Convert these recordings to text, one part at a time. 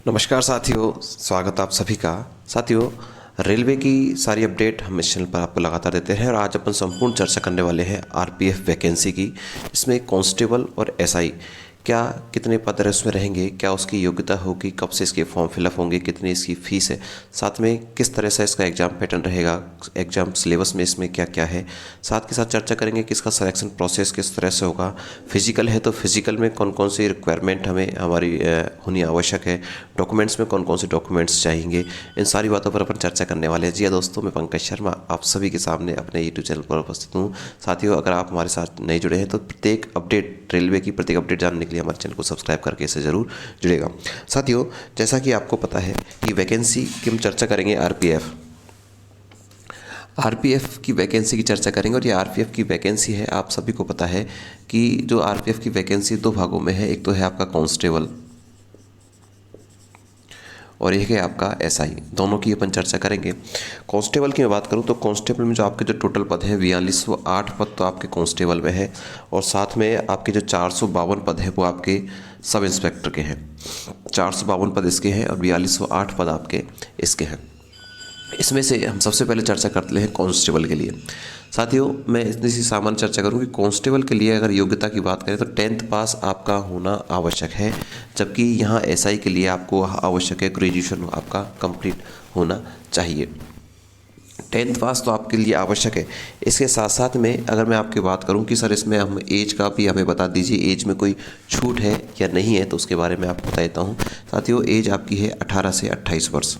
नमस्कार साथियों, स्वागत आप सभी का। साथियों, रेलवे की सारी अपडेट हम इस चैनल पर आपको लगातार देते हैं और आज अपन संपूर्ण चर्चा करने वाले हैं आरपीएफ वैकेंसी की। इसमें कांस्टेबल और एसआई क्या कितने पद उसमें रहेंगे, क्या उसकी योग्यता होगी, कब से इसके फॉर्म फिलअप होंगे, कितनी इसकी फ़ीस है, साथ में किस तरह से इसका एग्ज़ाम पैटर्न रहेगा, एग्ज़ाम सिलेबस में इसमें क्या क्या है। साथ के साथ चर्चा करेंगे कि इसका सिलेक्शन प्रोसेस किस तरह से होगा। फिजिकल है तो फिजिकल में कौन कौन सी रिक्वायरमेंट हमें हमारी होनी आवश्यक है, डॉक्यूमेंट्स में कौन कौन से डॉक्यूमेंट्स चाहिए, इन सारी बातों पर अपन चर्चा करने वाले हैं। जी हाँ दोस्तों, मैं पंकज शर्मा आप सभी के सामने अपने यूट्यूब चैनल पर उपस्थित हूँ। साथियों, अगर आप हमारे साथ नहीं जुड़े हैं तो प्रत्येक अपडेट, रेलवे की प्रत्येक अपडेट जानने के लिए हमारे चैनल को सब्सक्राइब करके इसे ज़रूर जुड़ेगा। साथियों, जैसा कि आपको पता है कि वैकेंसी की हम चर्चा करेंगे आरपीएफ की वैकेंसी की चर्चा करेंगे। और ये आरपीएफ की वैकेंसी है, आप सभी को पता है कि जो आरपीएफ की वैकेंसी दो भागों में है। एक तो है आपका कांस्टेबल और एक है आपका एसआई, दोनों की अपन चर्चा करेंगे। कांस्टेबल की मैं बात करूं तो कांस्टेबल में जो आपके जो टोटल पद हैं 4208 पद तो आपके कांस्टेबल में है और साथ में आपके जो 452 पद हैं वो आपके सब इंस्पेक्टर के हैं। 452 पद इसके हैं और 4208 पद आपके इसके हैं। इसमें से हम सबसे पहले चर्चा करते हैं कांस्टेबल के लिए। साथियों, मैं इतनी सी सामान्य चर्चा करूँ कि कांस्टेबल के लिए अगर योग्यता की बात करें तो 10th पास आपका होना आवश्यक है, जबकि यहाँ एसआई के लिए आपको आवश्यक है ग्रेजुएशन आपका कंप्लीट होना चाहिए। 10th पास तो आपके लिए आवश्यक है। इसके साथ साथ में अगर मैं आपकी बात करूं कि सर इसमें हम एज का भी हमें बता दीजिए, एज में कोई छूट है या नहीं है, तो उसके बारे में आपको बता देता हूँ। साथियों, एज आपकी है 18 से 28 वर्ष।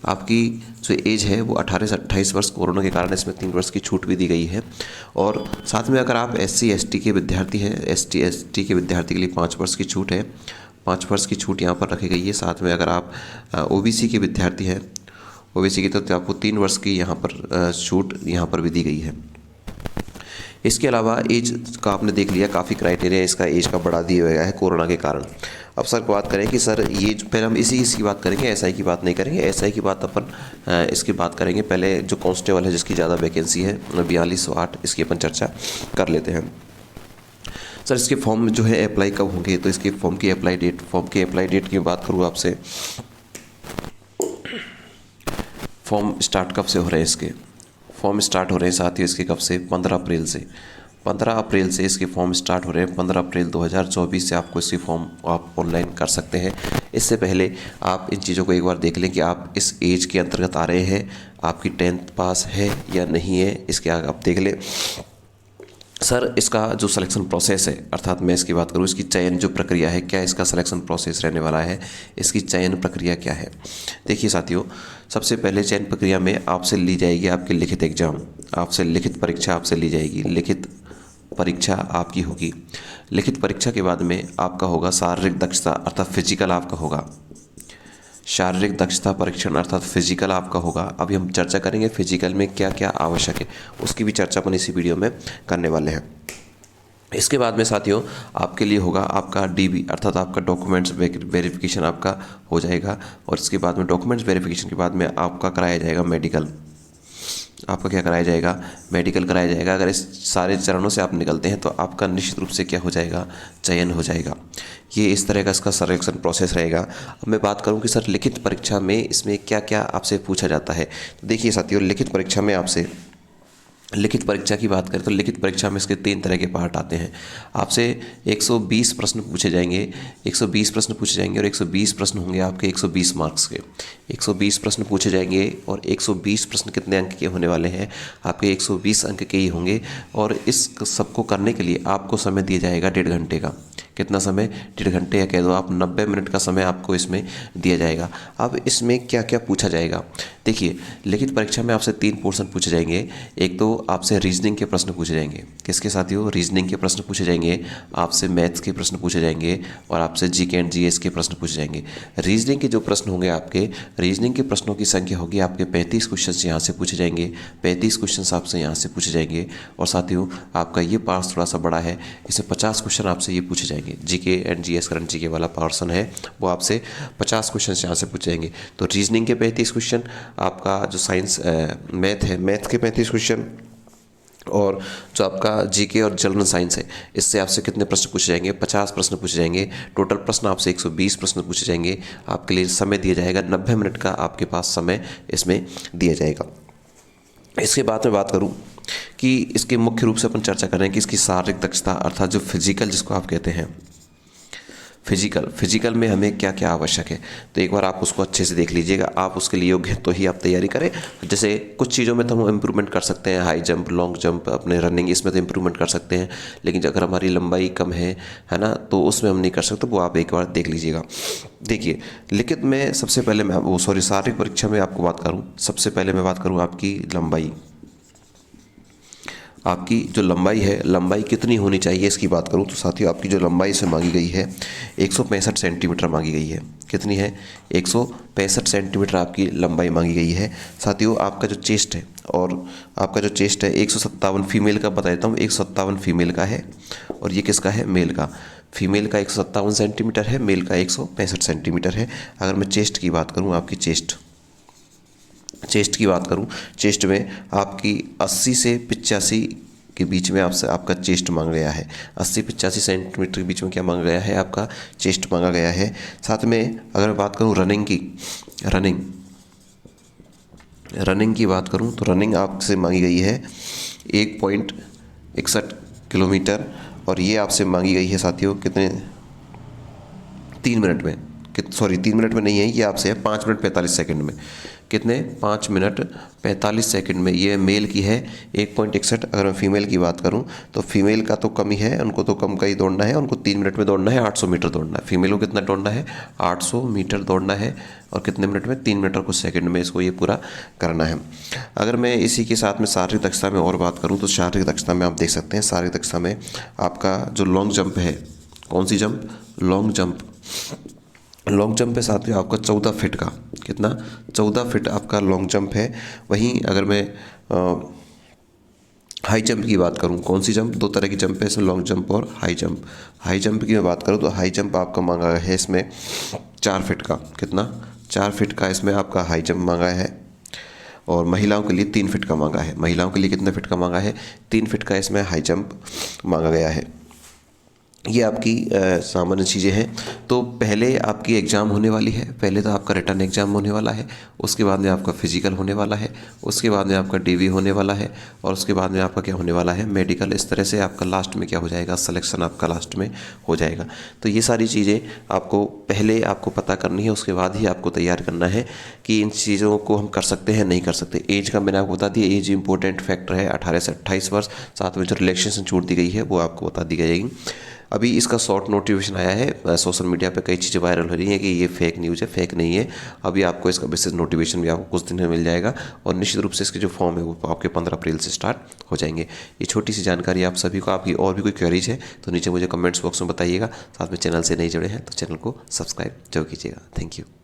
आपकी जो एज है वो 18 से 28 वर्ष, कोरोना के कारण इसमें 3 वर्ष की छूट भी दी गई है। और साथ में अगर आप एससी एसटी के विद्यार्थी हैं, एसटी एसटी के विद्यार्थी के लिए 5 वर्ष की छूट है, 5 वर्ष की छूट यहाँ पर रखी गई है। साथ में अगर आप ओबीसी के विद्यार्थी हैं, ओबीसी की तो आपको 3 वर्ष की यहाँ पर छूट यहाँ पर भी दी गई है। इसके अलावा एज का आपने देख लिया, काफ़ी क्राइटेरिया इसका एज का बढ़ा दिया गया है कोरोना के कारण। अब सर बात करें कि सर ये पहले हम इसकी बात करेंगे, एसआई की बात नहीं करेंगे। एसआई की बात अपन इसकी बात करेंगे। पहले जो कांस्टेबल है जिसकी ज़्यादा वैकेंसी है 4208, इसकी अपन चर्चा कर लेते हैं। सर इसके फॉर्म जो है अप्लाई कब होंगे, तो इसके फॉर्म की अप्लाई डेट की बात करूँ आपसे, फॉर्म स्टार्ट कब से हो रहे हैं इसके, फॉर्म स्टार्ट हो रहे हैं साथ ही इसके कब से, 15 अप्रैल से। 15 अप्रैल से इसके फॉर्म स्टार्ट हो रहे हैं। 15 अप्रैल 2024 से आपको इसकी फॉर्म आप ऑनलाइन कर सकते हैं। इससे पहले आप इन चीज़ों को एक बार देख लें कि आप इस एज के अंतर्गत आ रहे हैं, आपकी 10th पास है या नहीं है, इसके आगे आप देख लें। सर इसका जो सिलेक्शन प्रोसेस है, अर्थात मैं इसकी बात करूँ, इसकी चयन जो प्रक्रिया है, क्या इसका सिलेक्शन प्रोसेस रहने वाला है, इसकी चयन प्रक्रिया क्या है। देखिए साथियों, सबसे पहले चयन प्रक्रिया में आपसे ली जाएगी आपकी लिखित एग्जाम, आपसे लिखित परीक्षा आपसे ली जाएगी। लिखित परीक्षा आपकी होगी। लिखित परीक्षा के बाद में आपका होगा शारीरिक दक्षता अर्थात फिजिकल आपका होगा। शारीरिक दक्षता परीक्षण अर्थात फिजिकल आपका होगा। अभी हम चर्चा करेंगे फिजिकल में क्या क्या आवश्यक है, उसकी भी चर्चा अपन इसी वीडियो में करने वाले हैं। इसके बाद में साथियों आपके लिए होगा आपका डीबी अर्थात आपका डॉक्यूमेंट्स वेरिफिकेशन आपका हो जाएगा। और इसके बाद में डॉक्यूमेंट्स वेरिफिकेशन के बाद में आपका कराया जाएगा मेडिकल। आपका क्या कराया जाएगा, मेडिकल कराया जाएगा। अगर इस सारे चरणों से आप निकलते हैं तो आपका निश्चित रूप से क्या हो जाएगा, चयन हो जाएगा। ये इस तरह का इसका सिलेक्शन प्रोसेस रहेगा। अब मैं बात करूं कि सर लिखित परीक्षा में इसमें क्या क्या आपसे पूछा जाता है। तो देखिए साथियों, लिखित परीक्षा में आपसे, लिखित परीक्षा की बात करें तो लिखित परीक्षा में इसके 3 तरह के पार्ट आते हैं। आपसे 120 प्रश्न पूछे जाएंगे, 120 प्रश्न पूछे जाएंगे और 120 प्रश्न होंगे आपके 120 मार्क्स के। 120 प्रश्न पूछे जाएंगे और 120 प्रश्न कितने अंक के होने वाले हैं, आपके 120 अंक के ही होंगे। और इस सबको करने के लिए आपको समय दिया जाएगा 1.5 घंटे का। कितना समय, 1.5 घंटे, या कह दो आप 90 मिनट का समय आपको इसमें दिया जाएगा। अब इसमें क्या क्या पूछा जाएगा, देखिए लिखित परीक्षा में आपसे 3 पोर्शन पूछे जाएंगे। एक तो आपसे रीजनिंग के प्रश्न पूछे जाएंगे, किसके साथियों, रीजनिंग के प्रश्न पूछे जाएंगे, आपसे मैथ्स के प्रश्न पूछे जाएंगे और आपसे जीके एंड जीएस के प्रश्न पूछे जाएंगे। रीजनिंग के जो प्रश्न होंगे आपके, रीजनिंग के प्रश्नों की संख्या होगी आपके 35 क्वेश्चन यहाँ से पूछे जाएंगे, 35 क्वेश्चन आपसे यहाँ से पूछे जाएंगे। और साथियों आपका ये पार्ट थोड़ा सा बड़ा है, इसे 50 क्वेश्चन आपसे ये पूछे जाएंगे। GK and GS current GK वाला पोर्शन है वो आपसे 50 क्वेश्चन यहाँ से पूछे जाएंगे। तो रीजनिंग के 35 क्वेश्चन, आपका जो साइंस मैथ है, मैथ के 35 क्वेश्चन, और जो आपका जीके और जनरल साइंस है, इससे आपसे कितने प्रश्न पूछे जाएंगे? 50 प्रश्न पूछे जाएंगे। टोटल प्रश्न आपसे 120 प्रश्न पूछे जाएंगे। आपके लिए समय दिया जाएगा 90 मिनट का, आपके पास समय इसमें दिया जाएगा। इसके बाद में बात करूं कि इसके मुख्य रूप से अपन चर्चा करें कि इसकी शारीरिक दक्षता अर्थात जो फिजिकल जिसको आप कहते हैं, फिजिकल में हमें क्या क्या आवश्यक है, तो एक बार आप उसको अच्छे से देख लीजिएगा। आप उसके लिए योग्य हैं तो ही आप तैयारी करें। जैसे कुछ चीज़ों में तो हम इम्प्रूवमेंट कर सकते हैं, हाई जंप, लॉन्ग जंप, अपने रनिंग, इसमें तो इम्प्रूवमेंट कर सकते हैं। लेकिन अगर हमारी लंबाई कम है ना, तो उसमें हम नहीं कर सकते। वो आप एक बार देख लीजिएगा। देखिए, लिखित में सबसे पहले मैं शारीरिक परीक्षा में आपको बात करूँ, सबसे पहले मैं बात करूँ आपकी लंबाई। आपकी जो लंबाई है, लंबाई कितनी होनी चाहिए इसकी बात करूं तो साथियों, आपकी जो लंबाई से मांगी गई है 165 सेंटीमीटर मांगी गई है। कितनी है? 165 सेंटीमीटर आपकी लंबाई मांगी गई है। साथियों, आपका जो चेस्ट है, और आपका जो चेस्ट है 157 फीमेल का बता देता हूँ, 157 फीमेल का है, और ये किसका है? मेल का। फीमेल का 157 सेंटीमीटर है, मेल का 165 सेंटीमीटर है। अगर मैं चेस्ट की बात करूँ, आपकी चेस्ट की बात करूं, चेस्ट में आपकी 80 से 85 के बीच में आपसे आपका चेस्ट मांगा गया है। 80-85 सेंटीमीटर के बीच में क्या मांगा गया है? आपका चेस्ट मांगा गया है। साथ में अगर मैं बात करूं रनिंग की, रनिंग की बात करूं तो रनिंग आपसे मांगी गई है 1.61 किलोमीटर, और ये आपसे मांगी गई है साथियों कितने? 3 मिनट में। 3 मिनट में नहीं है, ये आपसे है 5 मिनट 45 सेकंड में। कितने? 5 मिनट 45 सेकंड में। ये मेल की है 1.61। अगर मैं फीमेल की बात करूं तो फीमेल का तो कम ही है, उनको तो कम का ही दौड़ना है। उनको 3 मिनट में दौड़ना है, 800 मीटर दौड़ना है। फीमेल को कितना दौड़ना है? 800 मीटर दौड़ना है, और कितने मिनट में? 3 मिनट और कुछ सेकंड में इसको ये पूरा करना है। अगर मैं इसी के साथ में शारीरिक दक्षता में और बात करूँ तो शारीरिक दक्षता में आप देख सकते हैं, शारीरिक दक्षता में आपका जो लॉन्ग जंप है, कौन सी jump? Long jump. Long jump पे साथियों आपका 14 फीट का, कितना? 14 फीट आपका लॉन्ग जंप है। वहीं अगर मैं हाई जंप की बात करूं, कौन सी जंप? 2 तरह की जंप है इसमें, लॉन्ग जंप और हाई जंप। हाई जंप की मैं बात करूं तो हाई जंप आपका मांगा है इसमें 4 फीट का। कितना? 4 फीट का इसमें आपका हाई जंप मांगा है। और महिलाओं के लिए 3 फीट का मांगा है। महिलाओं के लिए कितने फीट का मांगा है? 3 फीट का इसमें हाई जंप मांगा गया है। ये आपकी सामान्य चीज़ें हैं। तो पहले आपकी एग्ज़ाम होने वाली है, पहले तो आपका रिटर्न एग्ज़ाम होने वाला है, उसके बाद में आपका फिजिकल होने वाला है, उसके बाद में आपका डीवी होने वाला है, और उसके बाद में आपका क्या होने वाला है? मेडिकल। इस तरह से आपका लास्ट में क्या हो जाएगा? सिलेक्शन आपका लास्ट में हो जाएगा। तो ये सारी चीज़ें आपको पहले आपको पता करनी है, उसके बाद ही आपको तैयार करना है कि इन चीज़ों को हम कर सकते हैं, नहीं कर सकते। एज का मैंने आपको बता दिया, एज इंपॉर्टेंट फैक्टर है, 18 से 28 वर्ष। साथ में जो रिलैक्सेशन छूट दी गई है वो आपको बता दी जाएगी। अभी इसका शॉर्ट नोटिफिकेशन आया है, सोशल मीडिया पे कई चीज़ें वायरल हो रही हैं कि ये फेक न्यूज़ है, फेक नहीं है। अभी आपको इसका विशेष नोटिफिकेशन भी आपको कुछ दिन में मिल जाएगा, और निश्चित रूप से इसके जो फॉर्म है वो आपके 15 अप्रैल से स्टार्ट हो जाएंगे। ये छोटी सी जानकारी आप सभी को। आपकी और भी कोई क्वेरीज है तो नीचे मुझे कमेंट्स बॉक्स में बताइएगा। साथ में चैनल से नहीं जुड़े हैं तो चैनल को सब्सक्राइब जरूर कीजिएगा। Thank you.